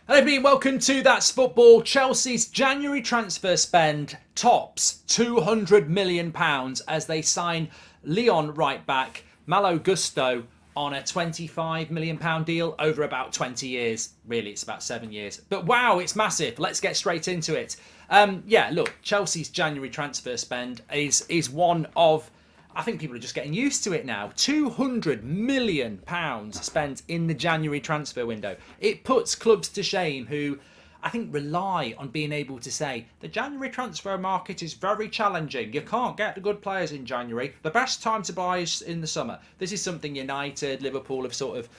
Hello everybody, welcome to That's Football. Chelsea's January transfer spend tops £200 million as they sign Lyon right back Malo Gusto on a £25 million deal over about 20 years. Really, it's about 7 years. But wow, it's massive. Let's get straight into it. Look, Chelsea's January transfer spend is one of... I think people are just getting used to it now. £200 million spent in the January transfer window. It puts clubs to shame who, I think, rely on being able to say the January transfer market is very challenging. You can't get the good players in January. The best time to buy is in the summer. This is something United, Liverpool have sort of,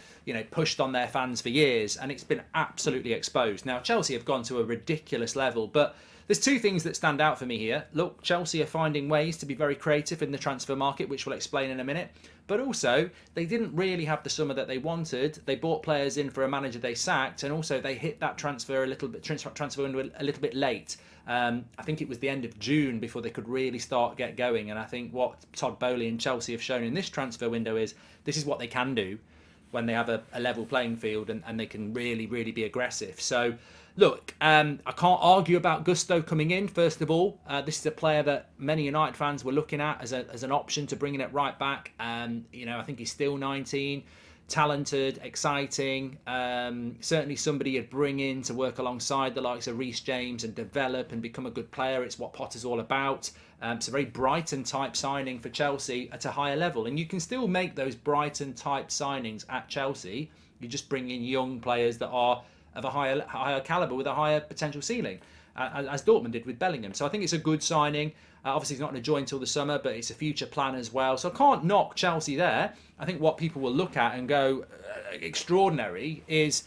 pushed on their fans for years, and it's been absolutely exposed. Now, Chelsea have gone to a ridiculous level, but there's two things that stand out for me here. Look, Chelsea are finding ways to be very creative in the transfer market, which we'll explain in a minute. But also, they didn't really have the summer that they wanted. They bought players in for a manager they sacked, and also they hit that transfer window a little bit late. I think it was the end of June before they could really get going. And I think what Todd Boehly and Chelsea have shown in this transfer window is this is what they can do when they have a level playing field and they can really, really be aggressive. So, look, I can't argue about Gusto coming in, first of all. This is a player that many United fans were looking at as an option to bringing it right back. I think he's still 19, talented, exciting. Certainly somebody you'd bring in to work alongside the likes of Reece James and develop and become a good player. It's what Potter's all about. It's a very Brighton-type signing for Chelsea at a higher level. And you can still make those Brighton-type signings at Chelsea. You just bring in young players that are of a higher calibre with a higher potential ceiling, as Dortmund did with Bellingham. So I think it's a good signing. Obviously, he's not going to join till the summer, but it's a future plan as well. So I can't knock Chelsea there. I think what people will look at and go extraordinary is,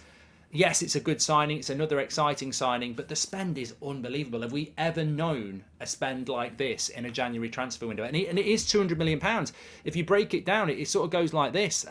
yes, it's a good signing. It's another exciting signing, but the spend is unbelievable. Have we ever known a spend like this in a January transfer window? And it is £200 million. If you break it down, it sort of goes like this.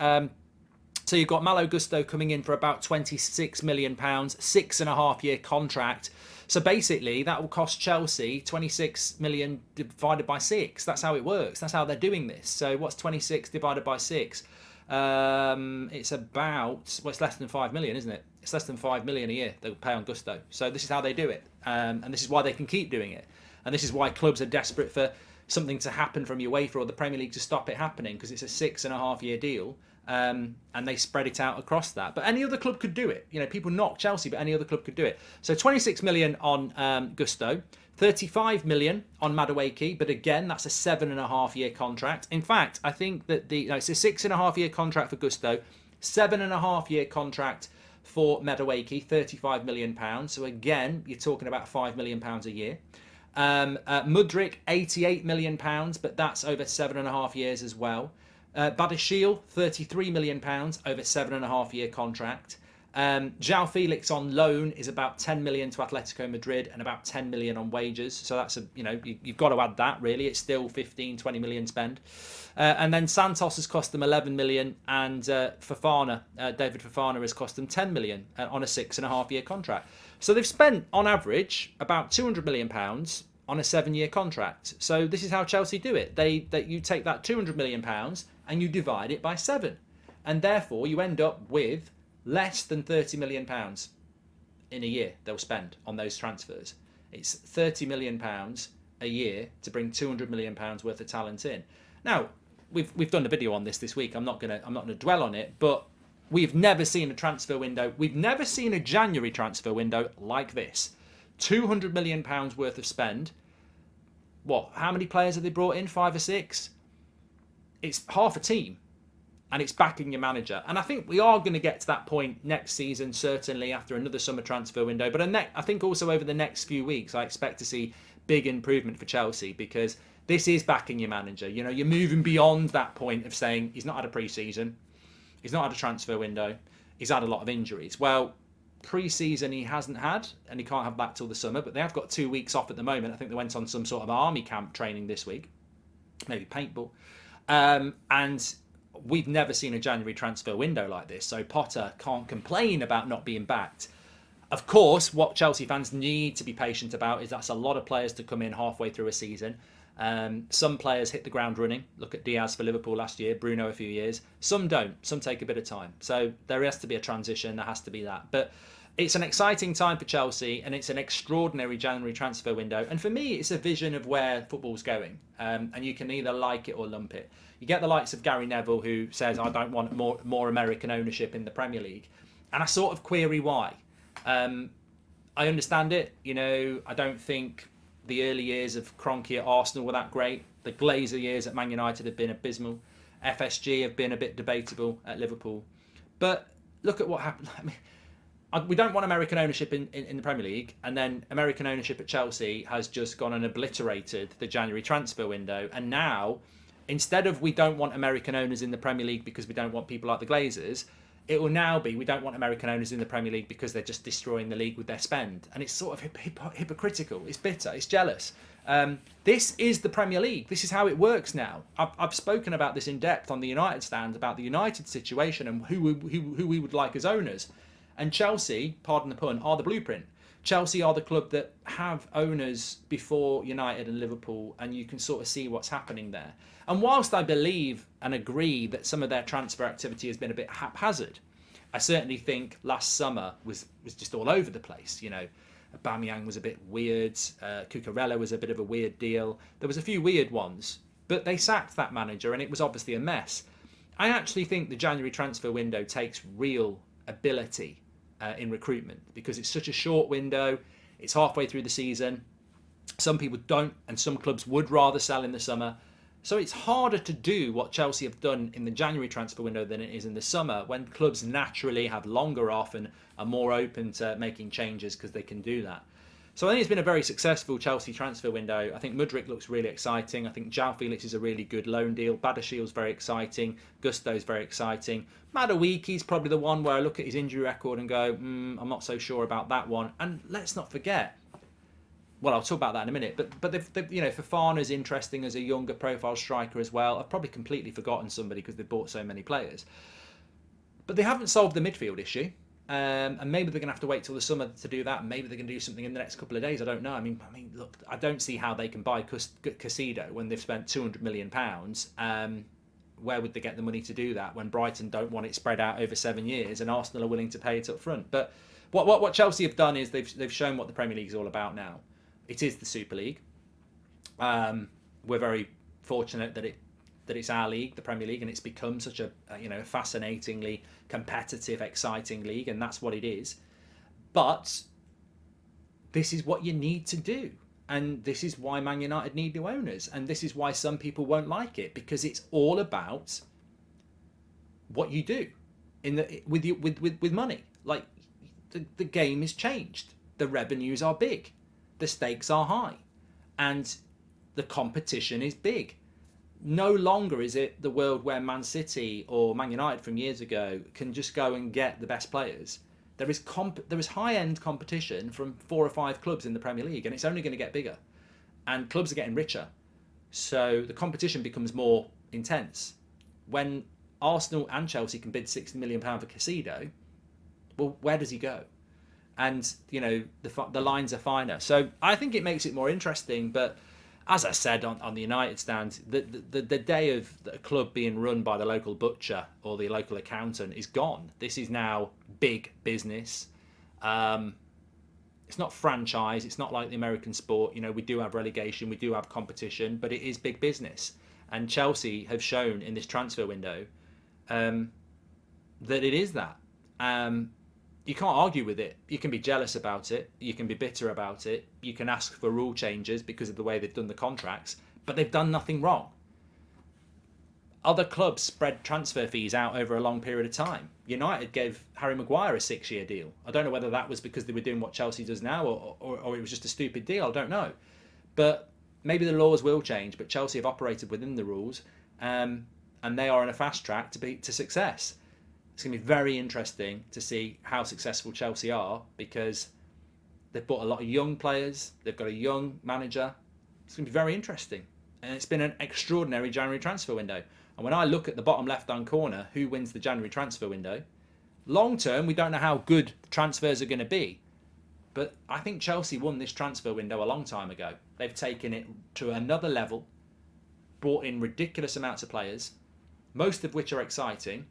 So you've got Malo Gusto coming in for about £26 million, 6.5-year contract. So basically, that will cost Chelsea 26 million divided by 6. That's how it works. That's how they're doing this. So what's 26 divided by 6? It's about, it's less than 5 million, isn't it? It's less than 5 million a year they'll pay on Gusto. So this is how they do it. And this is why they can keep doing it. And this is why clubs are desperate for something to happen from UEFA or the Premier League to stop it happening, because it's a 6.5-year deal. And they spread it out across that. But any other club could do it. People knock Chelsea, but any other club could do it. So 26 million on Gusto, 35 million on Madueke, but again, that's a 7.5-year contract. In fact, I think that it's a 6.5-year contract for Gusto, 7.5-year contract for Madueke, £35 million. So again, you're talking about £5 million a year. Mudryk, £88 million, but that's over 7.5 years as well. Badiashile, £33 million over 7.5-year contract. João Felix on loan is about 10 million to Atletico Madrid and about 10 million on wages. So that's you've got to add that really. It's still 15-20 million spend. And then Santos has cost them 11 million, and David Fofana has cost them 10 million on a 6.5-year contract. So they've spent on average about 200 million pounds on a 7-year contract. So this is how Chelsea do it. You take that 200 million pounds and you divide it by 7, and therefore you end up with less than 30 million pounds in a year they'll spend on those transfers. It's 30 million pounds a year to bring 200 million pounds worth of talent in. Now, we've done a video on this week. I'm not gonna dwell on it, but we've never seen a transfer window. We've never seen a January transfer window like this. 200 million pounds worth of spend. What? How many players have they brought in? 5 or 6? It's half a team, and it's backing your manager. And I think we are going to get to that point next season, certainly after another summer transfer window. But I think also over the next few weeks, I expect to see big improvement for Chelsea, because this is backing your manager. You're moving beyond that point of saying he's not had a pre-season, he's not had a transfer window, he's had a lot of injuries. Well, pre-season he hasn't had, and he can't have that till the summer, but they have got 2 weeks off at the moment. I think they went on some sort of army camp training this week, maybe paintball. And we've never seen a January transfer window like this, so Potter can't complain about not being backed. Of course, what Chelsea fans need to be patient about is that's a lot of players to come in halfway through a season. Some players hit the ground running. Look at Diaz for Liverpool last year, Bruno a few years. Some don't. Some take a bit of time. So there has to be a transition. There has to be that. But It's an exciting time for Chelsea, and it's an extraordinary January transfer window. And for me, it's a vision of where football's going. And you can either like it or lump it. You get the likes of Gary Neville, who says, I don't want more American ownership in the Premier League. And I sort of query why. I understand it. I don't think the early years of Kroenke at Arsenal were that great. The Glazer years at Man United have been abysmal. FSG have been a bit debatable at Liverpool. But look at what happened. I mean, we don't want American ownership in the Premier League, and then American ownership at Chelsea has just gone and obliterated the January transfer window. And now, instead of we don't want American owners in the Premier League because we don't want people like the Glazers, it will now be we don't want American owners in the Premier League because they're just destroying the league with their spend. And it's sort of hypocritical. It's bitter. It's jealous. This is the Premier League. This is how it works now. I've spoken about this in depth on the United stand, about the United situation and who we would like as owners. And Chelsea, pardon the pun, are the blueprint. Chelsea are the club that have owners before United and Liverpool, and you can sort of see what's happening there. And whilst I believe and agree that some of their transfer activity has been a bit haphazard, I certainly think last summer was just all over the place. Aubameyang was a bit weird. Cucurella was a bit of a weird deal. There was a few weird ones, but they sacked that manager, and it was obviously a mess. I actually think the January transfer window takes real ability in recruitment, because it's such a short window. It's halfway through the season. Some people don't, and some clubs would rather sell in the summer. So it's harder to do what Chelsea have done in the January transfer window than it is in the summer, when clubs naturally have longer off and are more open to making changes because they can do that. So I think it's been a very successful Chelsea transfer window. I think Mudryk looks really exciting. I think João Felix is a really good loan deal. Badiashiel's very exciting. Gusto's very exciting. Maduiki's probably the one where I look at his injury record and go, I'm not so sure about that one. And let's not forget, well, I'll talk about that in a minute, but they've Fofana's interesting as a younger profile striker as well. I've probably completely forgotten somebody because they've bought so many players. But they haven't solved the midfield issue. And maybe they're going to have to wait till the summer to do that. Maybe they're going to do something in the next couple of days. I don't know. I mean, look, I don't see how they can buy Caicedo when they've spent £200 million. Where would they get the money to do that when Brighton don't want it spread out over 7 years and Arsenal are willing to pay it up front? But what Chelsea have done is they've shown what the Premier League is all about now. It is the Super League. We're very fortunate that it's our league, the Premier League, and it's become such a fascinatingly competitive, exciting league, and that's what it is. But this is what you need to do, and this is why Man United need new owners, and this is why some people won't like it, because it's all about what you do with money. Like the game is changed, the revenues are big, the stakes are high, and the competition is big. No longer is it the world where Man City or Man United from years ago can just go and get the best players. There is high-end competition from 4 or 5 clubs in the Premier League, and it's only going to get bigger. And clubs are getting richer. So the competition becomes more intense. When Arsenal and Chelsea can bid £60 million for Caicedo, well, where does he go? And, the lines are finer. So I think it makes it more interesting, but as I said on the United stand, the day of a club being run by the local butcher or the local accountant is gone. This is now big business. It's not franchise. It's not like the American sport. We do have relegation, we do have competition, but it is big business. And Chelsea have shown in this transfer window that it is that. You can't argue with it. You can be jealous about it. You can be bitter about it. You can ask for rule changes because of the way they've done the contracts, but they've done nothing wrong. Other clubs spread transfer fees out over a long period of time. United gave Harry Maguire a 6-year deal. I don't know whether that was because they were doing what Chelsea does now or it was just a stupid deal. I don't know. But maybe the laws will change, but Chelsea have operated within the rules, and they are on a fast track to success. It's going to be very interesting to see how successful Chelsea are, because they've bought a lot of young players. They've got a young manager. It's going to be very interesting. And it's been an extraordinary January transfer window. And when I look at the bottom left-hand corner, who wins the January transfer window, long term, we don't know how good transfers are going to be. But I think Chelsea won this transfer window a long time ago. They've taken it to another level, brought in ridiculous amounts of players, most of which are exciting.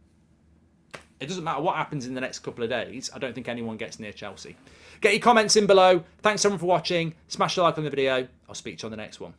It doesn't matter what happens in the next couple of days. I don't think anyone gets near Chelsea. Get your comments in below. Thanks everyone for watching. Smash the like on the video. I'll speak to you on the next one.